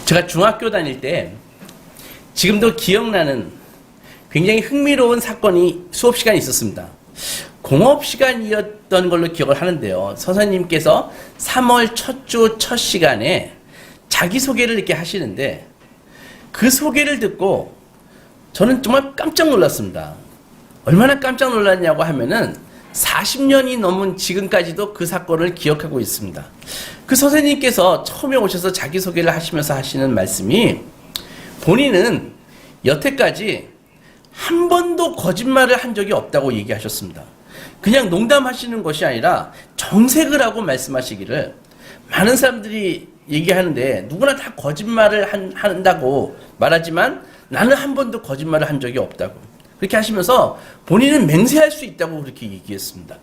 제가 중학교 다닐 때 지금도 기억나는 굉장히 흥미로운 사건이 수업 시간에 있었습니다. 공업 시간이었던 걸로 기억을 하는데요. 선생님께서 3월 첫 주 첫 시간에 자기소개를 이렇게 하시는데 그 소개를 듣고 저는 정말 깜짝 놀랐습니다. 얼마나 깜짝 놀랐냐고 하면은 40년이 넘은 지금까지도 그 사건을 기억하고 있습니다. 그 선생님께서 처음에 오셔서 자기소개를 하시면서 하시는 말씀이 본인은 여태까지 한 번도 거짓말을 한 적이 없다고 얘기하셨습니다. 그냥 농담하시는 것이 아니라 정색을 하고 말씀하시기를 많은 사람들이 얘기하는데 누구나 다 거짓말을 한다고 말하지만 나는 한 번도 거짓말을 한 적이 없다고 그렇게 하시면서 본인은 맹세할 수 있다고 그렇게 얘기했습니다.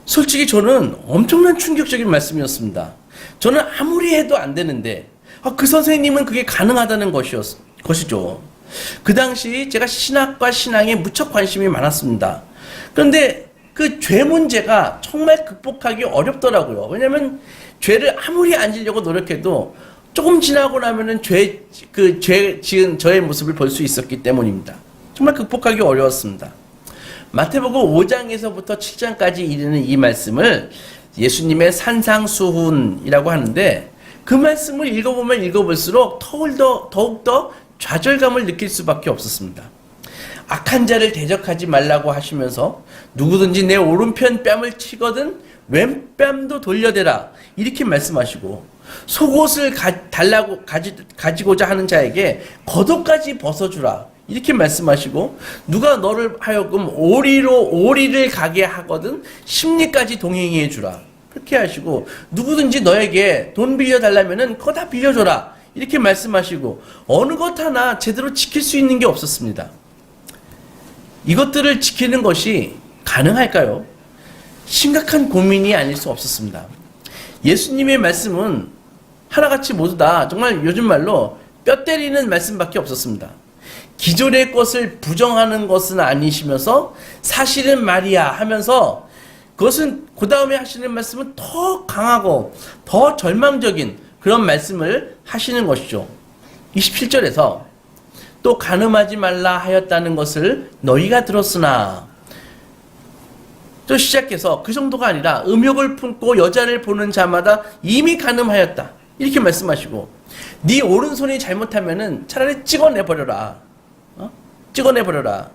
솔직히 저는 엄청난 충격적인 말씀이었습니다. 저는 아무리 해도 안 되는데 그 선생님은 그게 가능하다는 것이죠. 그 당시 제가 신학과 신앙에 무척 관심이 많았습니다. 그런데 그 죄 문제가 정말 극복하기 어렵더라고요. 왜냐하면 죄를 아무리 안 지려고 노력해도 조금 지나고 나면은 죄 지은 저의 모습을 볼 수 있었기 때문입니다. 정말 극복하기 어려웠습니다. 마태복음 5장에서부터 7장까지 이르는 이 말씀을 예수님의 산상수훈이라고 하는데 그 말씀을 읽어보면 읽어볼수록 더욱더 좌절감을 느낄 수밖에 없었습니다. 악한 자를 대적하지 말라고 하시면서 누구든지 내 오른편 뺨을 치거든 왼뺨도 돌려대라 이렇게 말씀하시고 속옷을 가지고자 하는 자에게 겉옷까지 벗어주라 이렇게 말씀하시고 누가 너를 하여금 오리를 가게 하거든 십리까지 동행해 주라 그렇게 하시고 누구든지 너에게 돈 빌려달라면은 그거 다 빌려줘라 이렇게 말씀하시고 어느 것 하나 제대로 지킬 수 있는 게 없었습니다. 이것들을 지키는 것이 가능할까요? 심각한 고민이 아닐 수 없었습니다. 예수님의 말씀은 하나같이 모두 다 정말 요즘 말로 뼈 때리는 말씀밖에 없었습니다. 기존의 것을 부정하는 것은 아니시면서 사실은 말이야 하면서 그것은 그 다음에 하시는 말씀은 더 강하고 더 절망적인 그런 말씀을 하시는 것이죠. 27절에서 또 간음하지 말라 하였다는 것을 너희가 들었으나 또 시작해서 그 정도가 아니라 음욕을 품고 여자를 보는 자마다 이미 간음하였다 이렇게 말씀하시고 네 오른손이 잘못하면은 차라리 찍어내버려라 찍어내버려라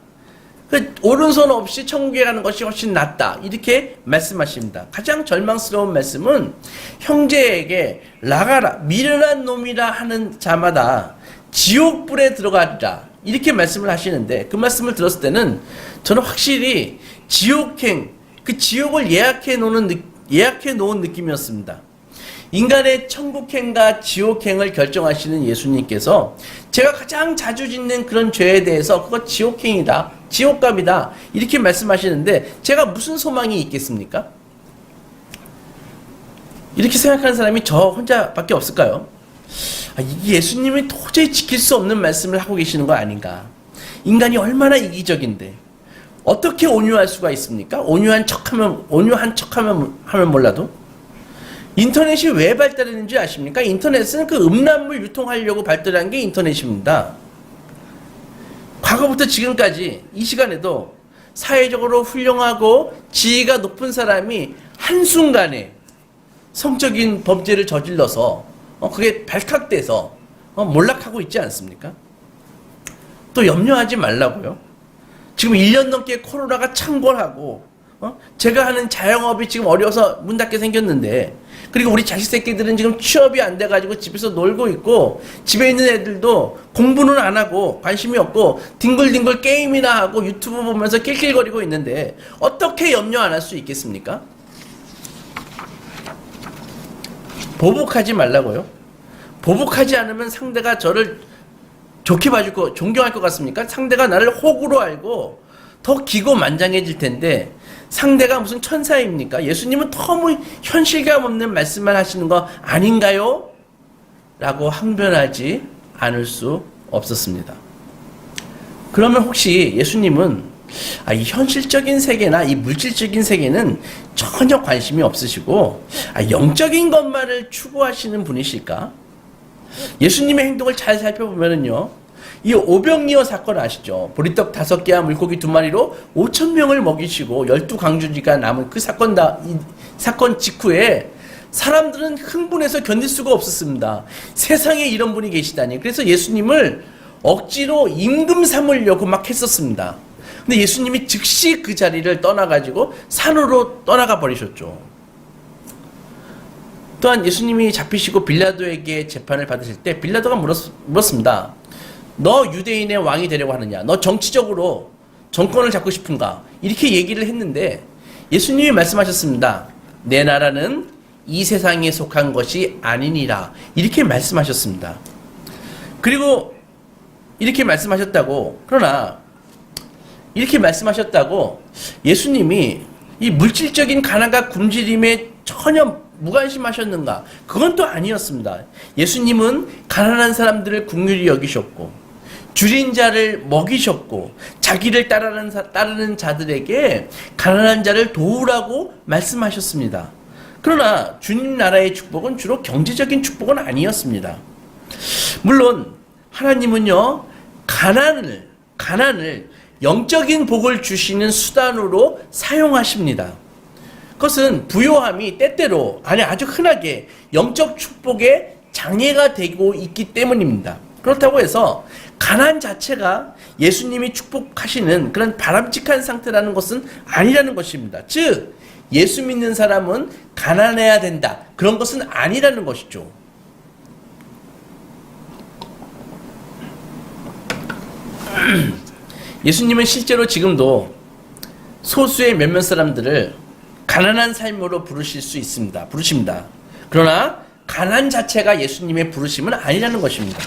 그 오른손 없이 천국에 가는 것이 훨씬 낫다 이렇게 말씀하십니다. 가장 절망스러운 말씀은 형제에게 나가라 미련한 놈이라 하는 자마다 지옥불에 들어가리라 이렇게 말씀을 하시는데 그 말씀을 들었을 때는 저는 확실히 지옥행 그 지옥을 예약해 놓은 느낌이었습니다. 인간의 천국행과 지옥행을 결정하시는 예수님께서 제가 가장 자주 짓는 그런 죄에 대해서 그거 지옥행이다 지옥감이다 이렇게 말씀하시는데 제가 무슨 소망이 있겠습니까? 이렇게 생각하는 사람이 저 혼자밖에 없을까요? 이 예수님이 도저히 지킬 수 없는 말씀을 하고 계시는 거 아닌가. 인간이 얼마나 이기적인데 어떻게 온유할 수가 있습니까? 온유한 척하면 몰라도 인터넷이 왜 발달했는지 아십니까? 인터넷은 그 음란물 유통하려고 발달한 게 인터넷입니다. 과거부터 지금까지 이 시간에도 사회적으로 훌륭하고 지위가 높은 사람이 한순간에 성적인 범죄를 저질러서 그게 발칵돼서 몰락하고 있지 않습니까? 또 염려하지 말라고요. 지금 1년 넘게 코로나가 창궐하고 제가 하는 자영업이 지금 어려워서 문 닫게 생겼는데 그리고 우리 자식 새끼들은 지금 취업이 안 돼가지고 집에서 놀고 있고 집에 있는 애들도 공부는 안 하고 관심이 없고 뒹굴뒹굴 게임이나 하고 유튜브 보면서 낄낄거리고 있는데 어떻게 염려 안 할 수 있겠습니까? 보복하지 말라고요? 보복하지 않으면 상대가 저를 좋게 봐줄 거, 존경할 것 같습니까? 상대가 나를 호구로 알고 더 기고만장해질 텐데 상대가 무슨 천사입니까? 예수님은 너무 현실감 없는 말씀만 하시는 거 아닌가요? 라고 항변하지 않을 수 없었습니다. 그러면 혹시 예수님은 이 현실적인 세계나 이 물질적인 세계는 전혀 관심이 없으시고 영적인 것만을 추구하시는 분이실까? 예수님의 행동을 잘 살펴보면은요, 이 오병이어 사건 아시죠? 보리떡 5개와 물고기 2마리로 5,000명을 먹이시고 12강주지가 남은 그 사건 직후에 사람들은 흥분해서 견딜 수가 없었습니다. 세상에 이런 분이 계시다니. 그래서 예수님을 억지로 임금 삼으려고 막 했었습니다. 근데 예수님이 즉시 그 자리를 떠나가지고 산으로 떠나가 버리셨죠. 또한 예수님이 잡히시고 빌라도에게 재판을 받으실 때 빌라도가 물었습니다. 너 유대인의 왕이 되려고 하느냐? 너 정치적으로 정권을 잡고 싶은가? 이렇게 얘기를 했는데 예수님이 말씀하셨습니다. 내 나라는 이 세상에 속한 것이 아니니라. 이렇게 말씀하셨습니다. 그리고 이렇게 말씀하셨다고, 그러나 이렇게 말씀하셨다고 예수님이 이 물질적인 가난과 굶주림에 전혀 무관심하셨는가? 그건 또 아니었습니다. 예수님은 가난한 사람들을 긍휼히 여기셨고 줄인 자를 먹이셨고 자기를 따르는 자들에게 가난한 자를 도우라고 말씀하셨습니다. 그러나 주님 나라의 축복은 주로 경제적인 축복은 아니었습니다. 물론 하나님은요, 가난을 영적인 복을 주시는 수단으로 사용하십니다. 그것은 부요함이 때때로, 아주 흔하게 영적 축복에 장애가 되고 있기 때문입니다. 그렇다고 해서 가난 자체가 예수님이 축복하시는 그런 바람직한 상태라는 것은 아니라는 것입니다. 즉 예수 믿는 사람은 가난해야 된다, 그런 것은 아니라는 것이죠. 예수님은 실제로 지금도 소수의 몇몇 사람들을 가난한 삶으로 부르십니다. 그러나 가난 자체가 예수님의 부르심은 아니라는 것입니다.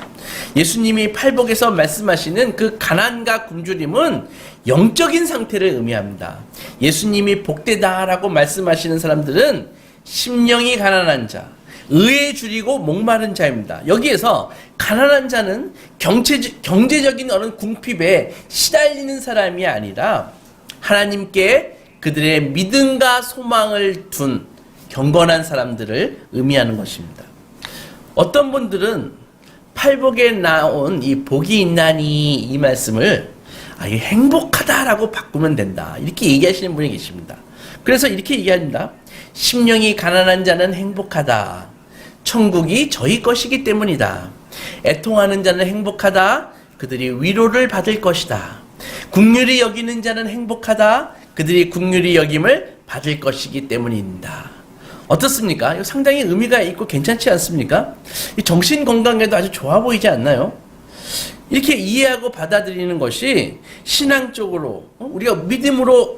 예수님이 팔복에서 말씀하시는 그 가난과 굶주림은 영적인 상태를 의미합니다. 예수님이 복되다라고 말씀하시는 사람들은 심령이 가난한 자, 의에 줄이고 목마른 자입니다. 여기에서 가난한 자는 경제적인 어느 궁핍에 시달리는 사람이 아니라 하나님께 그들의 믿음과 소망을 둔 경건한 사람들을 의미하는 것입니다. 어떤 분들은 팔복에 나온 이 복이 있나니 이 말씀을 행복하다라고 바꾸면 된다, 이렇게 얘기하시는 분이 계십니다. 그래서 이렇게 얘기합니다. 심령이 가난한 자는 행복하다. 천국이 저희 것이기 때문이다. 애통하는 자는 행복하다. 그들이 위로를 받을 것이다. 긍휼히 여기는 자는 행복하다. 그들이 긍휼히 여김을 받을 것이기 때문입니다. 어떻습니까? 이거 상당히 의미가 있고 괜찮지 않습니까? 이 정신 건강에도 아주 좋아 보이지 않나요? 이렇게 이해하고 받아들이는 것이 신앙적으로 우리가 믿음으로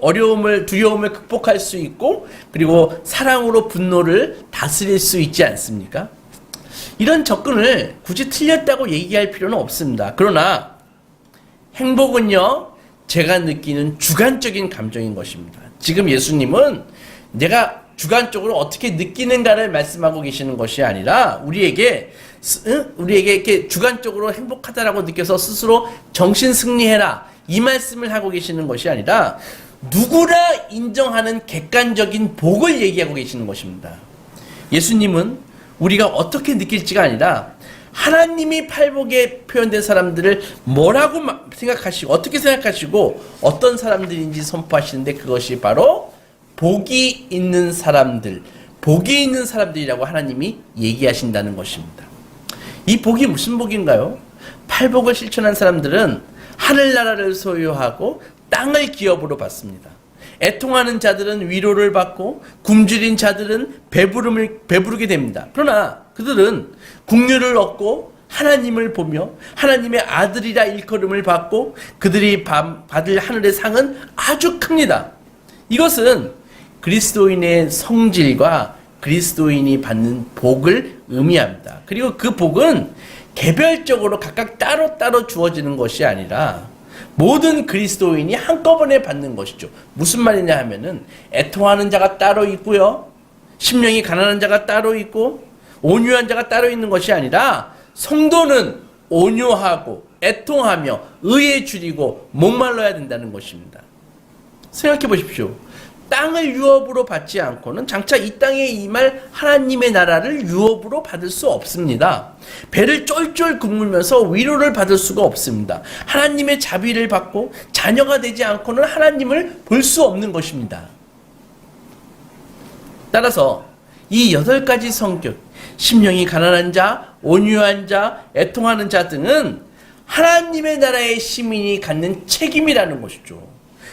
두려움을 극복할 수 있고, 그리고 사랑으로 분노를 다스릴 수 있지 않습니까? 이런 접근을 굳이 틀렸다고 얘기할 필요는 없습니다. 그러나 행복은요, 제가 느끼는 주관적인 감정인 것입니다. 지금 예수님은 내가 주관적으로 어떻게 느끼는가를 말씀하고 계시는 것이 아니라 우리에게 이렇게 주관적으로 행복하다라고 느껴서 스스로 정신 승리해라, 이 말씀을 하고 계시는 것이 아니라 누구나 인정하는 객관적인 복을 얘기하고 계시는 것입니다. 예수님은 우리가 어떻게 느낄지가 아니라 하나님이 팔복에 표현된 사람들을 뭐라고 생각하시고 어떻게 생각하시고 어떤 사람들인지 선포하시는데, 그것이 바로 복이 있는 사람들이라고 하나님이 얘기하신다는 것입니다. 이 복이 무슨 복인가요? 팔복을 실천한 사람들은 하늘나라를 소유하고 땅을 기업으로 받습니다. 애통하는 자들은 위로를 받고 굶주린 자들은 배부르게 됩니다. 그러나 그들은 긍휼을 얻고 하나님을 보며 하나님의 아들이라 일컬음을 받고 그들이 받을 하늘의 상은 아주 큽니다. 이것은 그리스도인의 성질과 그리스도인이 받는 복을 의미합니다. 그리고 그 복은 개별적으로 각각 따로따로 주어지는 것이 아니라 모든 그리스도인이 한꺼번에 받는 것이죠. 무슨 말이냐 하면은 애통하는 자가 따로 있고요, 심령이 가난한 자가 따로 있고 온유한 자가 따로 있는 것이 아니라 성도는 온유하고 애통하며 의에 줄이고 목말라야 된다는 것입니다. 생각해 보십시오. 땅을 유업으로 받지 않고는 장차 이 땅에 임할 하나님의 나라를 유업으로 받을 수 없습니다. 배를 쫄쫄 굶으면서 위로를 받을 수가 없습니다. 하나님의 자비를 받고 자녀가 되지 않고는 하나님을 볼 수 없는 것입니다. 따라서 이 8가지 성격, 심령이 가난한 자, 온유한 자, 애통하는 자 등은 하나님의 나라의 시민이 갖는 책임이라는 것이죠.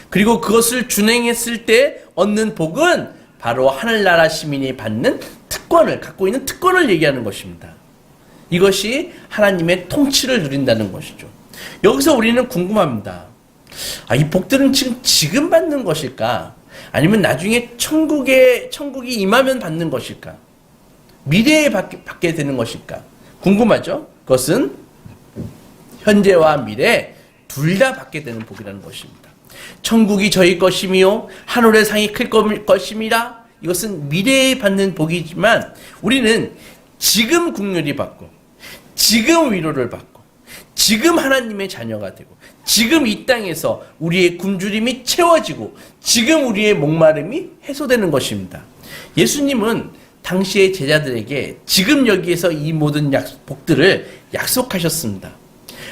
그리고 그것을 준행했을 때 얻는 복은 바로 하늘나라 시민이 받는 특권을, 갖고 있는 특권을 얘기하는 것입니다. 이것이 하나님의 통치를 누린다는 것이죠. 여기서 우리는 궁금합니다. 이 복들은 지금 받는 것일까? 아니면 나중에 천국이 임하면 받는 것일까? 미래에 받게 되는 것일까? 궁금하죠? 그것은 현재와 미래 둘 다 받게 되는 복이라는 것입니다. 천국이 저희 것이며 하늘의 상이 클 것입니다. 이것은 미래에 받는 복이지만 우리는 지금 국률이 받고 지금 위로를 받고 지금 하나님의 자녀가 되고 지금 이 땅에서 우리의 굶주림이 채워지고 지금 우리의 목마름이 해소되는 것입니다. 예수님은 당시의 제자들에게 지금 여기에서 이 모든 복들을 약속하셨습니다.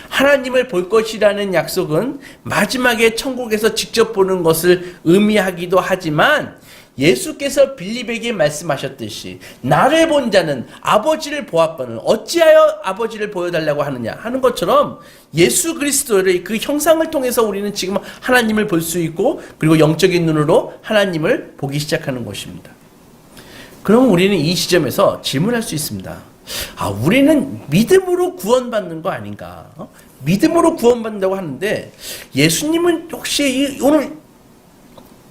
하나님을 볼 것이라는 약속은 마지막에 천국에서 직접 보는 것을 의미하기도 하지만 예수께서 빌립에게 말씀하셨듯이 나를 본 자는 아버지를 보았거늘 어찌하여 아버지를 보여달라고 하느냐 하는 것처럼 예수 그리스도의 그 형상을 통해서 우리는 지금 하나님을 볼 수 있고 그리고 영적인 눈으로 하나님을 보기 시작하는 것입니다. 그럼 우리는 이 시점에서 질문할 수 있습니다. 우리는 믿음으로 구원받는 거 아닌가? 믿음으로 구원받는다고 하는데 예수님은 혹시 오늘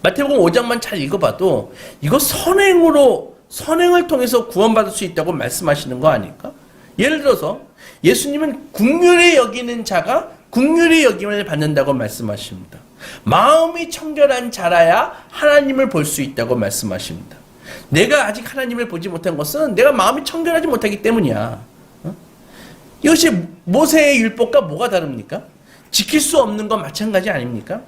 마태복음 5장만 잘 읽어봐도 이거 선행을 통해서 구원받을 수 있다고 말씀하시는 거 아닐까? 예를 들어서 예수님은 긍휼히 여기는 자가 긍휼히 여김을 받는다고 말씀하십니다. 마음이 청결한 자라야 하나님을 볼 수 있다고 말씀하십니다. 내가 아직 하나님을 보지 못한 것은 내가 마음이 청결하지 못하기 때문이야. 이것이 모세의 율법과 뭐가 다릅니까? 지킬 수 없는 건 마찬가지 아닙니까?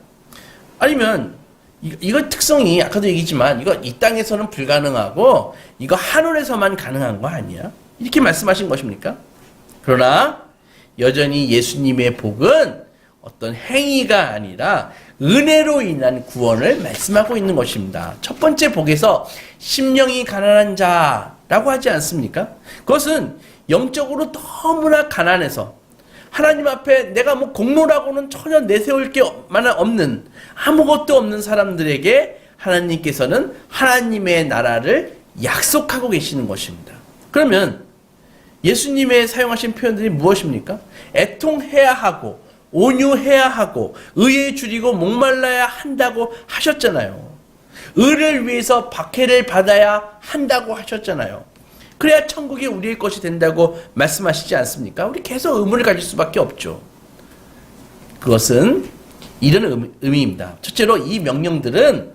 아니면 이거 특성이 아까도 얘기했지만 이거 이 땅에서는 불가능하고 이거 하늘에서만 가능한 거 아니야? 이렇게 말씀하신 것입니까? 그러나 여전히 예수님의 복은 어떤 행위가 아니라 은혜로 인한 구원을 말씀하고 있는 것입니다. 첫 번째 복에서 심령이 가난한 자라고 하지 않습니까? 그것은 영적으로 너무나 가난해서 하나님 앞에 내가 공로라고는 전혀 내세울 게 없는 아무것도 없는 사람들에게 하나님께서는 하나님의 나라를 약속하고 계시는 것입니다. 그러면 예수님의 사용하신 표현들이 무엇입니까? 애통해야 하고 온유해야 하고 의에 줄이고 목말라야 한다고 하셨잖아요. 의를 위해서 박해를 받아야 한다고 하셨잖아요. 그래야 천국이 우리의 것이 된다고 말씀하시지 않습니까? 우리 계속 의문을 가질 수밖에 없죠. 그것은 이런 의미입니다. 첫째로 이 명령들은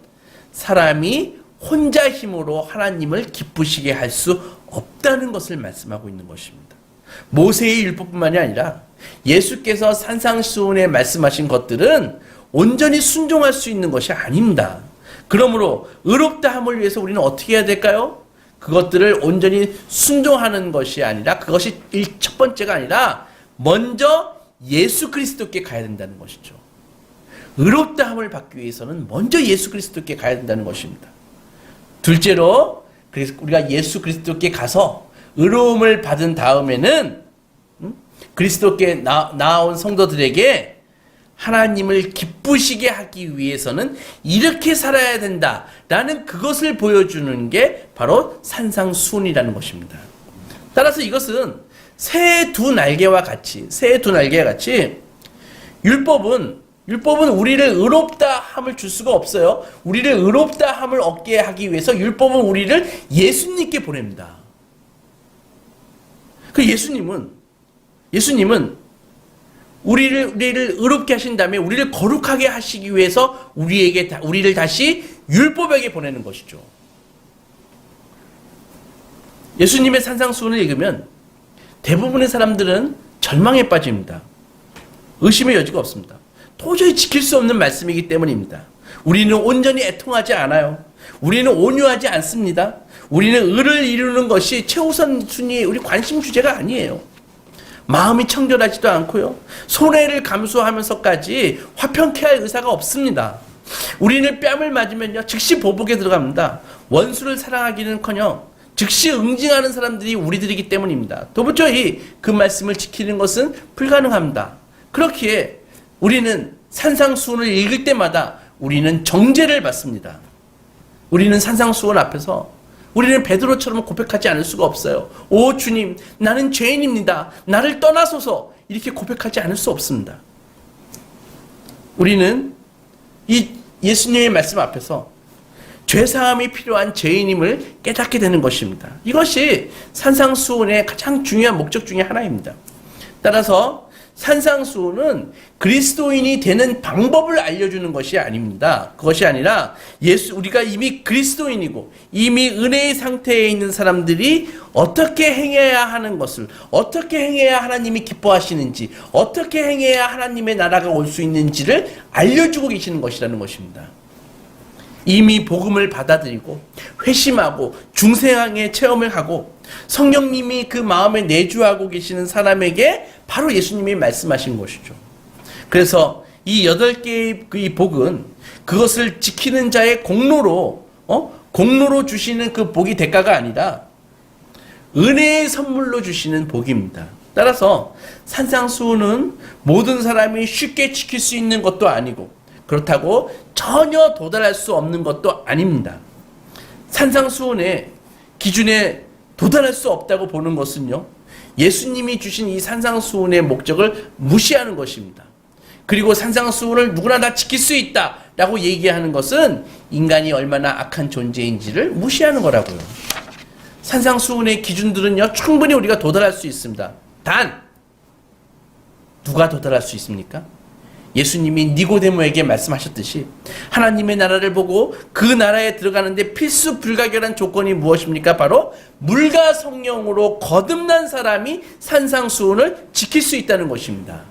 사람이 혼자 힘으로 하나님을 기쁘시게 할 수 없다는 것을 말씀하고 있는 것입니다. 모세의 율법뿐만이 아니라 예수께서 산상수훈에 말씀하신 것들은 온전히 순종할 수 있는 것이 아닙니다. 그러므로 의롭다함을 위해서 우리는 어떻게 해야 될까요? 그것들을 온전히 순종하는 것이 아니라 그것이 첫 번째가 아니라 먼저 예수 그리스도께 가야 된다는 것이죠. 의롭다함을 받기 위해서는 먼저 예수 그리스도께 가야 된다는 것입니다. 둘째로 그래서 우리가 예수 그리스도께 가서 의로움을 받은 다음에는 그리스도께 나아온 성도들에게 하나님을 기쁘시게 하기 위해서는 이렇게 살아야 된다라는 그것을 보여주는 게 바로 산상수훈이라는 것입니다. 따라서 이것은 새의 두 날개와 같이 율법은 우리를 의롭다함을 줄 수가 없어요. 우리를 의롭다함을 얻게 하기 위해서 율법은 우리를 예수님께 보냅니다. 그 예수님은 우리를 의롭게 하신 다음에 우리를 거룩하게 하시기 위해서 우리를 다시 율법에게 보내는 것이죠. 예수님의 산상수훈을 읽으면 대부분의 사람들은 절망에 빠집니다. 의심의 여지가 없습니다. 도저히 지킬 수 없는 말씀이기 때문입니다. 우리는 온전히 애통하지 않아요. 우리는 온유하지 않습니다. 우리는 의를 이루는 것이 최우선 순위의 우리 관심 주제가 아니에요. 마음이 청결하지도 않고요. 손해를 감수하면서까지 화평케 할 의사가 없습니다. 우리는 뺨을 맞으면요 즉시 보복에 들어갑니다. 원수를 사랑하기는커녕 즉시 응징하는 사람들이 우리들이기 때문입니다. 도무지 그 말씀을 지키는 것은 불가능합니다. 그렇기에 우리는 산상수훈을 읽을 때마다 우리는 정죄를 받습니다. 우리는 산상수훈 앞에서 우리는 베드로처럼 고백하지 않을 수가 없어요. 오 주님, 나는 죄인입니다. 나를 떠나소서. 이렇게 고백하지 않을 수 없습니다. 우리는 이 예수님의 말씀 앞에서 죄사함이 필요한 죄인임을 깨닫게 되는 것입니다. 이것이 산상수훈의 가장 중요한 목적 중에 하나입니다. 따라서 산상수훈은 그리스도인이 되는 방법을 알려주는 것이 아닙니다. 그것이 아니라 우리가 이미 그리스도인이고 이미 은혜의 상태에 있는 사람들이 어떻게 행해야 하는 것을, 어떻게 행해야 하나님이 기뻐하시는지, 어떻게 행해야 하나님의 나라가 올 수 있는지를 알려주고 계시는 것이라는 것입니다. 이미 복음을 받아들이고 회심하고 중생의 체험을 하고 성령님이 그 마음에 내주하고 계시는 사람에게 바로 예수님이 말씀하신 것이죠. 그래서 이 8개의 이 복은 그것을 지키는 자의 공로로 공로로 주시는 그 복이 대가가 아니라 은혜의 선물로 주시는 복입니다. 따라서 산상수훈은 모든 사람이 쉽게 지킬 수 있는 것도 아니고 그렇다고 전혀 도달할 수 없는 것도 아닙니다. 산상수훈의 기준에 도달할 수 없다고 보는 것은요, 예수님이 주신 이 산상수훈의 목적을 무시하는 것입니다. 그리고 산상수훈을 누구나 다 지킬 수 있다 라고 얘기하는 것은 인간이 얼마나 악한 존재인지를 무시하는 거라고요. 산상수훈의 기준들은요 충분히 우리가 도달할 수 있습니다. 단 누가 도달할 수 있습니까? 예수님이 니고데모에게 말씀하셨듯이 하나님의 나라를 보고 그 나라에 들어가는데 필수 불가결한 조건이 무엇입니까? 바로 물과 성령으로 거듭난 사람이 산상수훈을 지킬 수 있다는 것입니다.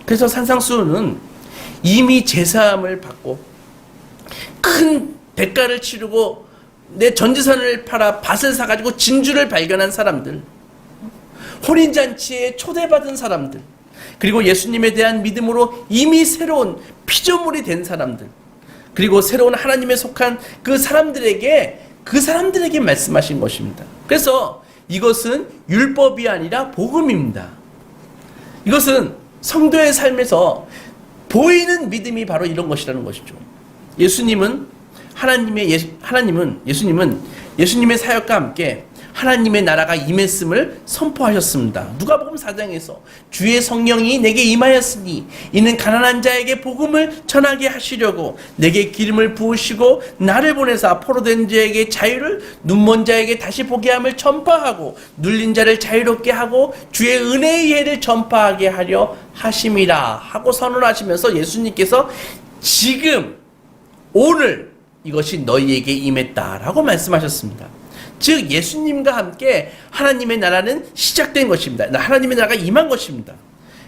그래서 산상수훈은 이미 제사함을 받고 큰 대가를 치르고 내 전재산을 팔아 밭을 사가지고 진주를 발견한 사람들, 혼인잔치에 초대받은 사람들, 그리고 예수님에 대한 믿음으로 이미 새로운 피조물이 된 사람들, 그리고 새로운 하나님에 속한 그 사람들에게 말씀하신 것입니다. 그래서 이것은 율법이 아니라 복음입니다. 이것은 성도의 삶에서 보이는 믿음이 바로 이런 것이라는 것이죠. 예수님은 예수님의 사역과 함께 하나님의 나라가 임했음을 선포하셨습니다. 누가복음 4장에서 주의 성령이 내게 임하였으니 이는 가난한 자에게 복음을 전하게 하시려고 내게 기름을 부으시고 나를 보내사 포로된 자에게 자유를, 눈먼 자에게 다시 보게 함을 전파하고 눌린 자를 자유롭게 하고 주의 은혜의 해를 전파하게 하려 하심이라 하고 선언하시면서 예수님께서 지금 오늘 이것이 너희에게 임했다라고 말씀하셨습니다. 즉 예수님과 함께 하나님의 나라는 시작된 것입니다. 하나님의 나라가 임한 것입니다.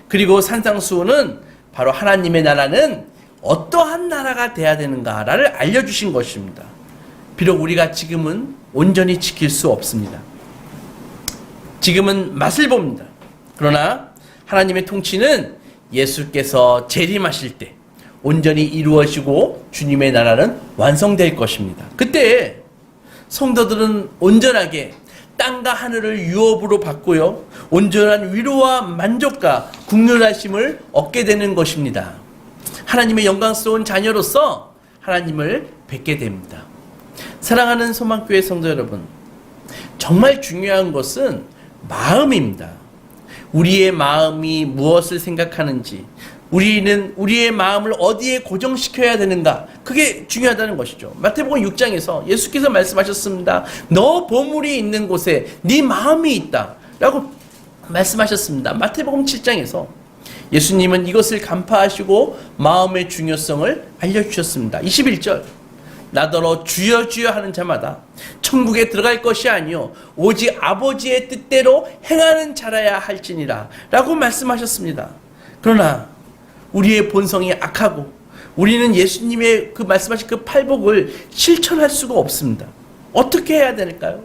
그리고 산상수훈은 바로 하나님의 나라는 어떠한 나라가 돼야 되는가를 알려주신 것입니다. 비록 우리가 지금은 온전히 지킬 수 없습니다. 지금은 맛을 봅니다. 그러나 하나님의 통치는 예수께서 재림하실 때 온전히 이루어지고 주님의 나라는 완성될 것입니다. 그때 성도들은 온전하게 땅과 하늘을 유업으로 받고요, 온전한 위로와 만족과 긍휼하심을 얻게 되는 것입니다. 하나님의 영광스러운 자녀로서 하나님을 뵙게 됩니다. 사랑하는 소망교회 성도 여러분, 정말 중요한 것은 마음입니다. 우리의 마음이 무엇을 생각하는지, 우리는 우리의 마음을 어디에 고정시켜야 되는가, 그게 중요하다는 것이죠. 마태복음 6장에서 예수께서 말씀하셨습니다. 너 보물이 있는 곳에 네 마음이 있다 라고 말씀하셨습니다. 마태복음 7장에서 예수님은 이것을 간파하시고 마음의 중요성을 알려주셨습니다. 21절, 나더러 주여 주여 하는 자마다 천국에 들어갈 것이 아니요 오직 아버지의 뜻대로 행하는 자라야 할지니라 라고 말씀하셨습니다. 그러나 우리의 본성이 악하고 우리는 예수님의 그 말씀하신 그 팔복을 실천할 수가 없습니다. 어떻게 해야 될까요?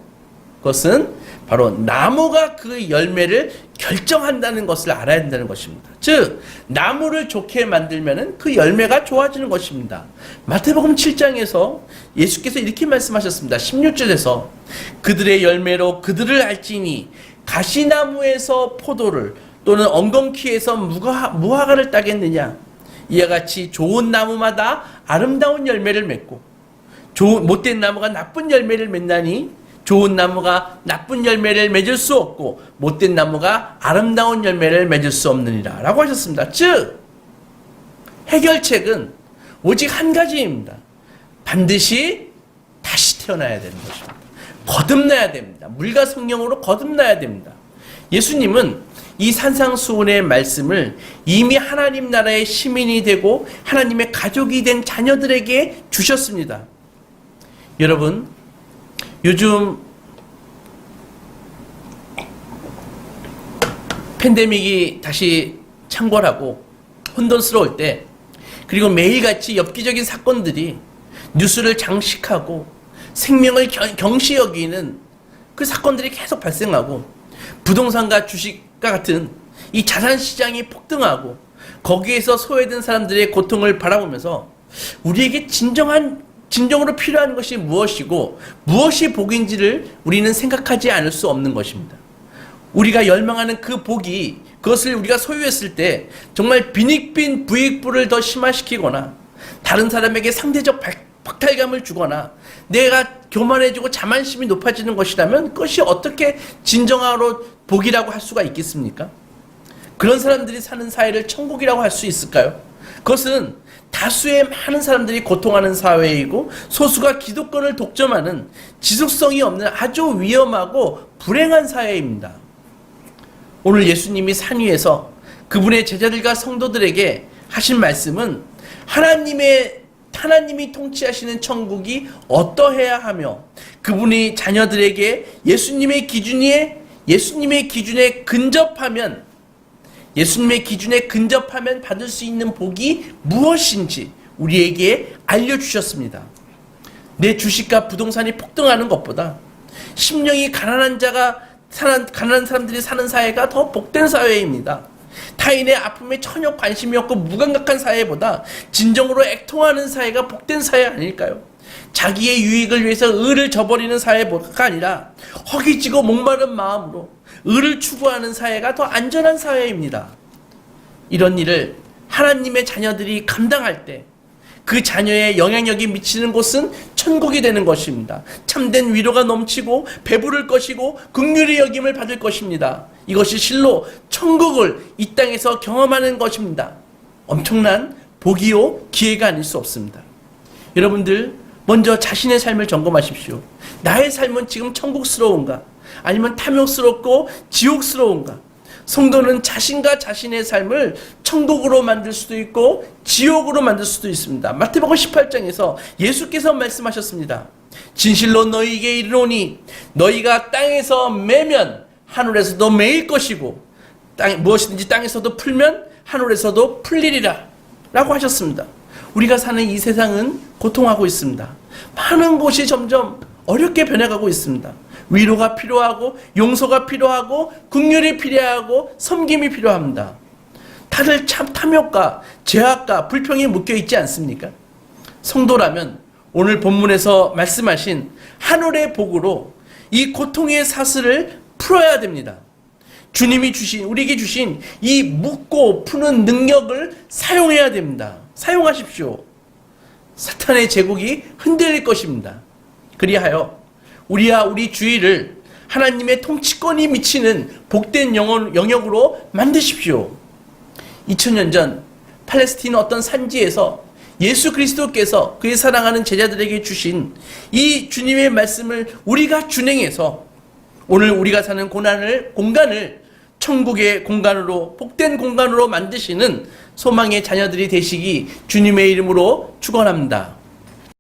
그것은 바로 나무가 그 열매를 결정한다는 것을 알아야 된다는 것입니다. 즉 나무를 좋게 만들면 그 열매가 좋아지는 것입니다. 마태복음 7장에서 예수께서 이렇게 말씀하셨습니다. 16절에서 그들의 열매로 그들을 알지니 가시나무에서 포도를 또는 엉겅퀴에서 무화과를 따겠느냐. 이와 같이 좋은 나무마다 아름다운 열매를 맺고 못된 나무가 나쁜 열매를 맺나니 좋은 나무가 나쁜 열매를 맺을 수 없고 못된 나무가 아름다운 열매를 맺을 수 없느니라 라고 하셨습니다. 즉 해결책은 오직 한 가지입니다. 반드시 다시 태어나야 되는 것입니다. 거듭나야 됩니다. 물과 성령으로 거듭나야 됩니다. 예수님은 이 산상수훈의 말씀을 이미 하나님 나라의 시민이 되고 하나님의 가족이 된 자녀들에게 주셨습니다. 여러분, 요즘 팬데믹이 다시 창궐하고 혼돈스러울 때, 그리고 매일같이 엽기적인 사건들이 뉴스를 장식하고 생명을 경시 여기는 그 사건들이 계속 발생하고 부동산과 주식과 같은 이 자산시장이 폭등하고 거기에서 소외된 사람들의 고통을 바라보면서 우리에게 진정으로 필요한 것이 무엇이고 무엇이 복인지를 우리는 생각하지 않을 수 없는 것입니다. 우리가 열망하는 그 복이 그것을 우리가 소유했을 때 정말 빈익빈 부익부를 더 심화시키거나 다른 사람에게 상대적 박탈감을 주거나 내가 교만해지고 자만심이 높아지는 것이라면 그것이 어떻게 진정으로 복이라고 할 수가 있겠습니까? 그런 사람들이 사는 사회를 천국이라고 할 수 있을까요? 그것은 다수의 많은 사람들이 고통하는 사회이고 소수가 기득권을 독점하는 지속성이 없는 아주 위험하고 불행한 사회입니다. 오늘 예수님이 산 위에서 그분의 제자들과 성도들에게 하신 말씀은 하나님이 통치하시는 천국이 어떠해야 하며 그분이 자녀들에게 예수님의 기준에 근접하면 받을 수 있는 복이 무엇인지 우리에게 알려주셨습니다. 내 주식과 부동산이 폭등하는 것보다 심령이 가난한 사람들이 사는 사회가 더 복된 사회입니다. 타인의 아픔에 전혀 관심이 없고 무감각한 사회보다 진정으로 애통하는 사회가 복된 사회 아닐까요? 자기의 유익을 위해서 의를 저버리는 사회가 아니라 허기지고 목마른 마음으로 의를 추구하는 사회가 더 안전한 사회입니다. 이런 일을 하나님의 자녀들이 감당할 때 그 자녀의 영향력이 미치는 곳은 천국이 되는 것입니다. 참된 위로가 넘치고 배부를 것이고 긍휼히 여김을 받을 것입니다. 이것이 실로 천국을 이 땅에서 경험하는 것입니다. 엄청난 복이요 기회가 아닐 수 없습니다. 여러분들 먼저 자신의 삶을 점검하십시오. 나의 삶은 지금 천국스러운가? 아니면 탐욕스럽고 지옥스러운가? 성도는 자신과 자신의 삶을 천국으로 만들 수도 있고 지옥으로 만들 수도 있습니다. 마태복음 18장에서 예수께서 말씀하셨습니다. 진실로 너희에게 이르노니 너희가 땅에서 매면 하늘에서도 매일 것이고 무엇이든지 땅에서도 풀면 하늘에서도 풀리리라 라고 하셨습니다. 우리가 사는 이 세상은 고통하고 있습니다. 많은 곳이 점점 어렵게 변해가고 있습니다. 위로가 필요하고 용서가 필요하고 긍휼이 필요하고 섬김이 필요합니다. 다들 참 탐욕과 죄악과 불평이 묶여 있지 않습니까? 성도라면 오늘 본문에서 말씀하신 하늘의 복으로 이 고통의 사슬을 풀어야 됩니다. 주님이 우리에게 주신 이 묶고 푸는 능력을 사용해야 됩니다. 사용하십시오. 사탄의 제국이 흔들릴 것입니다. 그리하여 우리와 우리 주위를 하나님의 통치권이 미치는 복된 영역으로 만드십시오. 2000년 전 팔레스틴 어떤 산지에서 예수 그리스도께서 그의 사랑하는 제자들에게 주신 이 주님의 말씀을 우리가 준행해서 오늘 우리가 사는 공간을 천국의 공간으로 복된 공간으로 만드시는 소망의 자녀들이 되시기 주님의 이름으로 축원합니다.